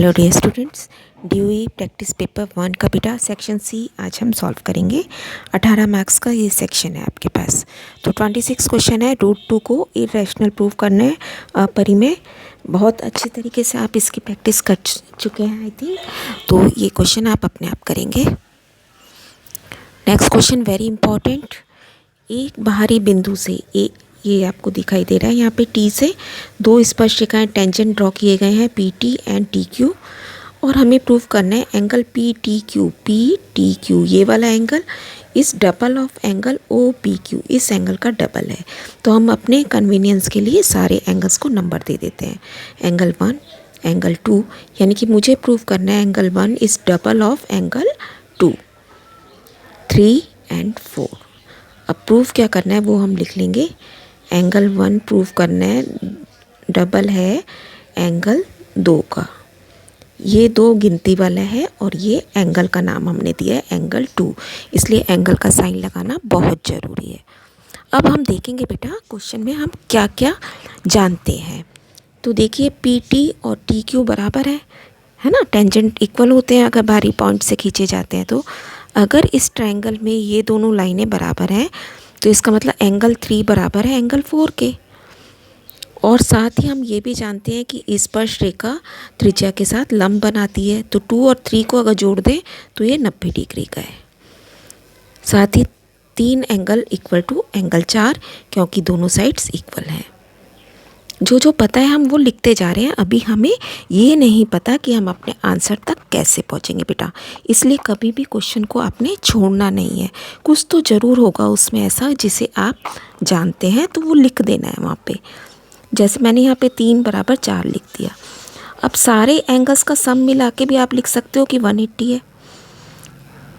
Hello dear students, ड्यूई practice paper 1 का बेटा सेक्शन सी आज हम सॉल्व करेंगे। 18 मार्क्स का ये सेक्शन है आपके पास। तो 26 क्वेश्चन है। रूट 2 को इरेशनल प्रूव करना है परी में। बहुत अच्छी तरीके से आप इसकी प्रैक्टिस कर चुके हैं आई थिंक। तो ये क्वेश्चन आप अपने आप करेंगे। Next question very important. एक बाहरी बिंदु से ये आपको दिखाई दे रहा है यहाँ पे टी से दो स्पर्शरेखाएं टेंजेंट ड्रॉ किए गए हैं P T and T Q, और हमें प्रूव करना है एंगल पी टी क्यू ये वाला एंगल इस double of angle O P Q, इस एंगल का डबल है। तो हम अपने कन्वीनियंस के लिए सारे एंगल्स को नंबर दे देते हैं। एंगल 1, एंगल 2, यानी कि मुझे प्रूव करना है एंगल 1 इस डबल ऑफ एंगल 2, 3 एंड 4। अब प्रूफ क्या करना है वो हम लिख लेंगे। एंगल 1 प्रूफ करना है डबल है एंगल 2 का, ये 2 गिनती वाला है और ये एंगल का नाम हमने दिया है एंगल 2, इसलिए एंगल का साइन लगाना बहुत ज़रूरी है। अब हम देखेंगे बेटा क्वेश्चन में हम क्या क्या जानते हैं। तो देखिए पी टी और टी क्यू बराबर है ना, टेंजेंट इक्वल होते हैं अगर बाहरी पॉइंट से खींचे जाते हैं। तो अगर इस ट्रायंगल में ये दोनों लाइनें बराबर हैं तो इसका मतलब एंगल 3 बराबर है एंगल 4 के। और साथ ही हम ये भी जानते हैं कि स्पर्श रेखा त्रिज्या के साथ लंब बनाती है। तो 2 और 3 को अगर जोड़ दें तो ये 90 डिग्री का है। साथ ही 3 एंगल इक्वल टू एंगल 4, क्योंकि दोनों साइड्स इक्वल हैं। जो पता है हम वो लिखते जा रहे हैं। अभी हमें ये नहीं पता कि हम अपने आंसर तक कैसे पहुँचेंगे बेटा, इसलिए कभी भी क्वेश्चन को आपने छोड़ना नहीं है। कुछ तो ज़रूर होगा उसमें ऐसा जिसे आप जानते हैं, तो वो लिख देना है वहाँ पे। जैसे मैंने यहाँ पे 3 बराबर 4 लिख दिया। अब सारे एंगल्स का सम मिला के भी आप लिख सकते हो कि 180 है।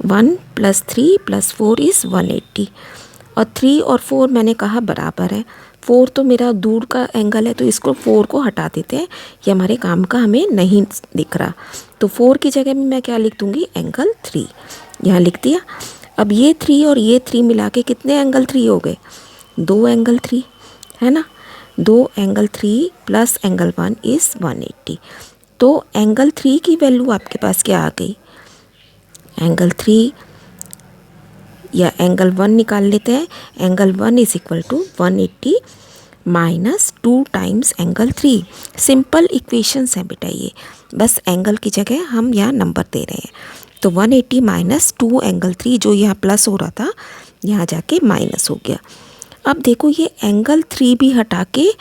1 + 3 + 4 इज़ 180, और 3 और 4 मैंने कहा बराबर है। 4 तो मेरा दूर का एंगल है, तो इसको 4 को हटा देते हैं, ये हमारे काम का हमें नहीं दिख रहा। तो 4 की जगह में मैं क्या लिख दूँगी, एंगल 3 यहाँ लिख दिया। अब ये 3 और ये 3 मिला के कितने एंगल 3 हो गए, 2 एंगल 3 है ना। 2 एंगल 3 + एंगल 1 इज़ 180। तो एंगल 3 की वैल्यू आपके पास क्या आ गई, एंगल 3 या एंगल 1 निकाल लेते हैं। Angle 1 is equal to 180 minus 2 times angle 3। Simple equations हैं बेटा ये, बस एंगल की जगह हम यहाँ नंबर दे रहे हैं। तो 180 माइनस 2 एंगल 3, जो यहाँ प्लस हो रहा था यहाँ जाके माइनस हो गया। अब देखो ये एंगल 3 भी हटा के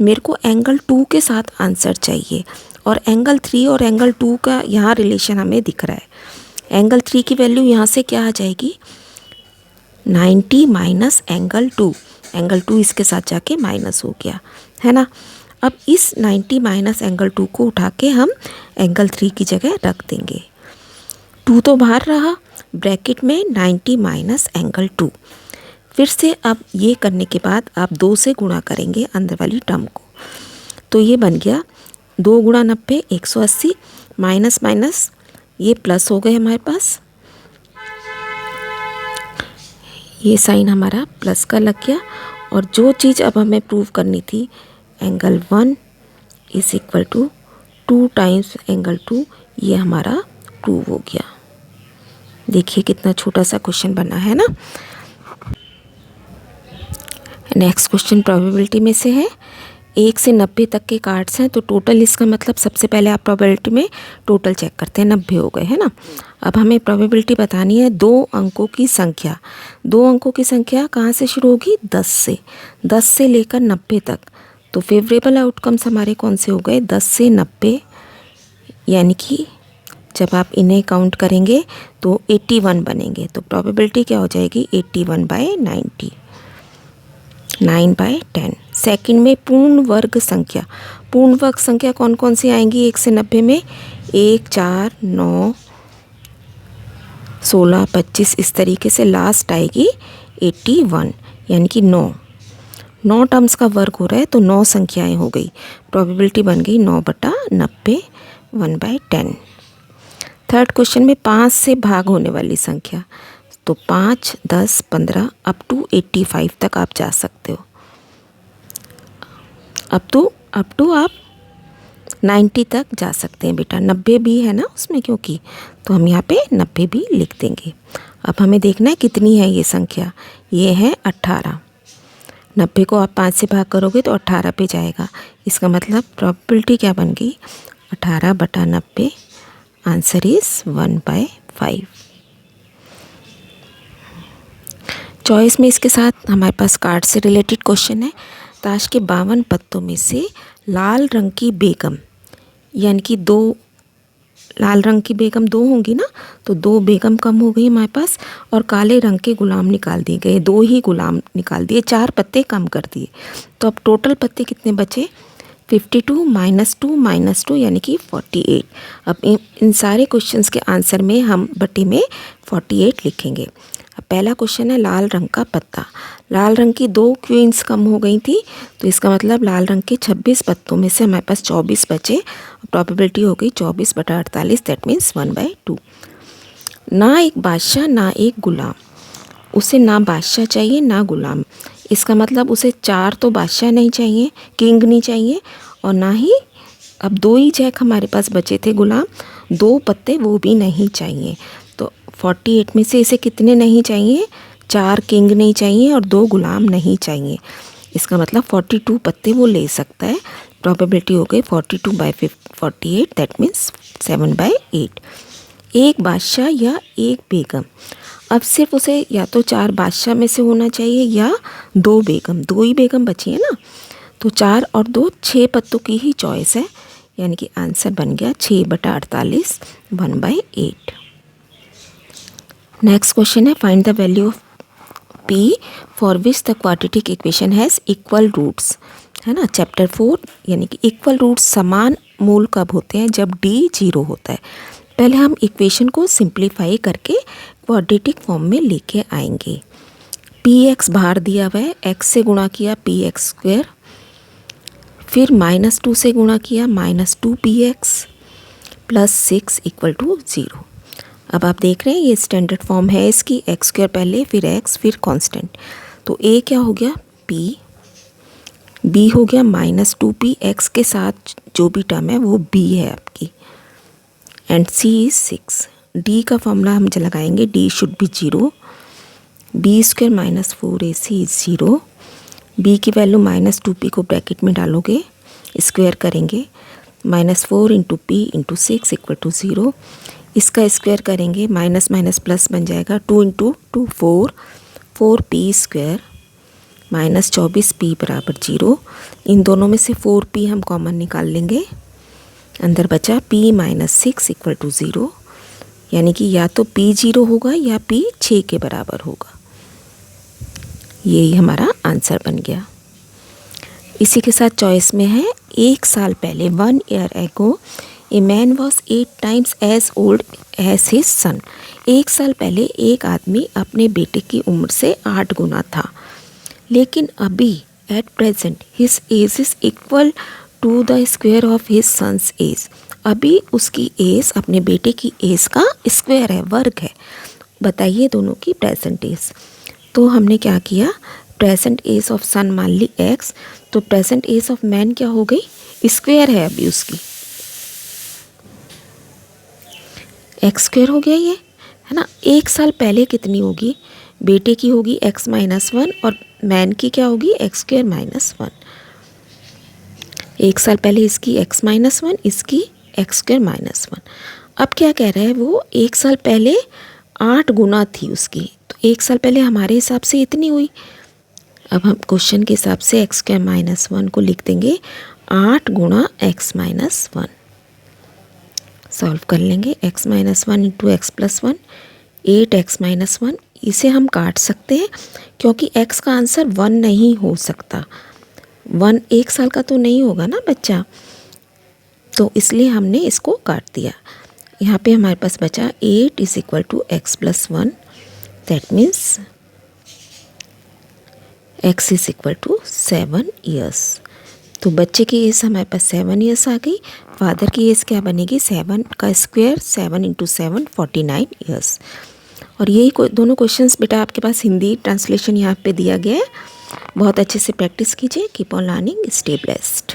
मेरे को एंगल 2 के साथ आंसर चाहिए, और एंगल 3 और एंगल 2 का यहाँ रिलेशन हमें दिख रहा है। एंगल 3 की वैल्यू यहाँ से क्या आ जाएगी, 90 माइनस एंगल 2। एंगल 2 इसके साथ जाके माइनस हो गया है ना। अब इस 90 माइनस एंगल 2 को उठा के हम एंगल 3 की जगह रख देंगे। 2 तो बाहर रहा, ब्रैकेट में 90 माइनस एंगल 2। फिर से अब ये करने के बाद आप 2 से गुणा करेंगे अंदर वाली टर्म को। तो ये बन गया 2 × 90 180, माइनस माइनस ये प्लस हो गए हमारे पास, ये साइन हमारा प्लस का लग गया। और जो चीज़ अब हमें प्रूव करनी थी, angle 1 is equal to 2 times angle 2, ये हमारा प्रूव हो गया। देखिए कितना छोटा सा क्वेश्चन बना है ना। नेक्स्ट क्वेश्चन प्रोबेबिलिटी में से है। 1 से 90 तक के कार्ड्स हैं, तो टोटल इसका मतलब सबसे पहले आप प्रोबेबिलिटी में टोटल चेक करते हैं, 90 हो गए है ना। अब हमें प्रोबेबिलिटी बतानी है 2 अंकों की संख्या। 2 अंकों की संख्या कहाँ से शुरू होगी, 10 से लेकर 90 तक। तो फेवरेबल आउटकम्स हमारे कौन से हो गए, 10 से 90, यानी कि जब आप इन्हें काउंट करेंगे तो 81 बनेंगे। तो प्रोबेबिलिटी क्या हो जाएगी, 81/90, 9/10। सेकंड में पूर्ण वर्ग संख्या। पूर्ण वर्ग संख्या कौन कौन सी आएंगी 1 से 90 में, 1, 4, 9, 16, 25, इस तरीके से लास्ट आएगी 81, यानी कि 9 टर्म्स का वर्ग हो रहा है, तो 9 संख्याएं हो गई। प्रोबेबिलिटी बन गई 9/90, 1/10। थर्ड क्वेश्चन में 5 से भाग होने वाली संख्या। तो 5, 10, 15 अप टू 85 तक आप जा सकते हो। अप टू आप 90 तक जा सकते हैं बेटा, 90 भी है ना उसमें क्योंकि, तो हम यहाँ पे 90 भी लिख देंगे। अब हमें देखना है कितनी है ये संख्या, ये है 18। 90 को आप 5 से भाग करोगे तो 18 पे जाएगा। इसका मतलब प्रोबेबिलिटी क्या बन गई, 18/90। Answer is 1/5। चॉइस में इसके साथ हमारे पास कार्ड से रिलेटेड क्वेश्चन है। ताश के 52 पत्तों में से लाल रंग की बेगम, यानी कि 2 लाल रंग की बेगम 2 होंगी ना, तो 2 बेगम कम हो गई हमारे पास, और काले रंग के गुलाम निकाल दिए गए, 2 ही गुलाम निकाल दिए, 4 पत्ते कम कर दिए। तो अब टोटल पत्ते कितने बचे, 52 -2 -2 यानी कि 48। अब इन सारे क्वेश्चंस के आंसर में हम बटे में 48 लिखेंगे। अब पहला क्वेश्चन है लाल रंग का पत्ता। लाल रंग की 2 क्वींस कम हो गई थी, तो इसका मतलब लाल रंग के 26 पत्तों में से हमारे पास 24 बचे। प्रोबेबिलिटी हो गई 24/48, दैट मीन्स 1/2। ना एक बादशाह ना एक गुलाम, उसे ना बादशाह चाहिए ना गुलाम। इसका मतलब उसे 4 तो बादशाह नहीं चाहिए, किंग नहीं चाहिए, और ना ही, अब 2 ही जैक हमारे पास बचे थे गुलाम, 2 पत्ते वो भी नहीं चाहिए। तो 48 में से इसे कितने नहीं चाहिए, 4 किंग नहीं चाहिए और 2 गुलाम नहीं चाहिए। इसका मतलब 42 पत्ते वो ले सकता है। प्रोबेबिलिटी हो गई 42/48, दैट मीन्स 7/8। एक बादशाह या एक बेगम, अब सिर्फ उसे या तो 4 बादशाह में से होना चाहिए या 2 बेगम, 2 ही बेगम बची है ना, तो 4 और 2 6 पत्तों की ही चॉइस है, यानी कि आंसर बन गया 6/48, 1/8। नेक्स्ट क्वेश्चन है find the value of P for which the quadratic equation has equal roots, है ना। चैप्टर 4, यानी कि इक्वल रूट्स समान मूल कब होते हैं, जब D 0 होता है। पहले हम इक्वेशन को सिंप्लीफाई करके क्वाड्रेटिक फॉर्म में लेके आएंगे। px बाहर दिया हुआ है, x से गुणा किया px², फिर -2 से गुणा किया -2px + 6 = 0। अब आप देख रहे हैं ये स्टैंडर्ड फॉर्म है इसकी, x² पहले फिर x फिर कांस्टेंट। तो a क्या हो गया p, b हो गया -2p, x के साथ जो भी टर्म है वो b है आपकी, एंड c इज 6। d का फॉर्मूला हम लगाएंगे, d should be 0, b² - 4ac is 0। b की वैल्यू -2p को ब्रैकेट में डालोगे, स्क्वायर करेंगे, -4 × p × 6 = 0। इसका स्क्वायर करेंगे, माइनस माइनस प्लस बन जाएगा, 2 × 2 4, 4p² -24p = 0। इन दोनों में से 4p हम कॉमन निकाल लेंगे, अंदर बचा p - 6 = 0, यानी कि या तो p 0 होगा या p 6 के बराबर होगा। यही हमारा आंसर बन गया। इसी के साथ चॉइस में है 1 साल पहले 1 year ago a man was 8 times as old as his son। 1 साल पहले एक आदमी अपने बेटे की उम्र से 8 गुना था, लेकिन अभी at present his age is equal to the square of his son's age. अभी उसकी एज अपने बेटे की एज का स्क्वायर है, वर्ग है। बताइए दोनों की प्रेजेंट एज। तो हमने क्या किया, प्रेजेंट एज ऑफ सन मान ली x, तो प्रेजेंट एज ऑफ मैन क्या हो गई, स्क्वायर है अभी उसकी, x² हो गया ये, है ना। 1 साल पहले कितनी होगी, बेटे की होगी x - 1 और मैन की क्या होगी x² - 1। 1 साल पहले इसकी x - 1, इसकी x² - 1। अब क्या कह रहा है वो, 1 साल पहले 8 गुना थी उसकी, तो 1 साल पहले हमारे हिसाब से इतनी हुई। अब हम क्वेश्चन के हिसाब से x² - 1 को लिख देंगे 8 × x - 1। सॉल्व कर लेंगे, x - 1 × x + 1, 8x - 1। इसे हम काट सकते हैं क्योंकि x का आंसर 1 नहीं हो सकता, 1 1 साल का तो नहीं होगा ना बच्चा, तो इसलिए हमने इसको काट दिया। यहाँ पे हमारे पास बचा 8 = x + 1, that means x = 7 years। तो बच्चे की एज हमारे पास 7 years आ गई। फादर की एज क्या बनेगी, 7 का स्क्वायर, 7 × 7 49 years। और यही दोनों क्वेश्चंस बेटा आपके पास हिंदी ट्रांसलेशन यहाँ पे दिया गया है। बहुत अच्छे से प्रैक्टिस कीजिए। Keep on learning, stay blessed.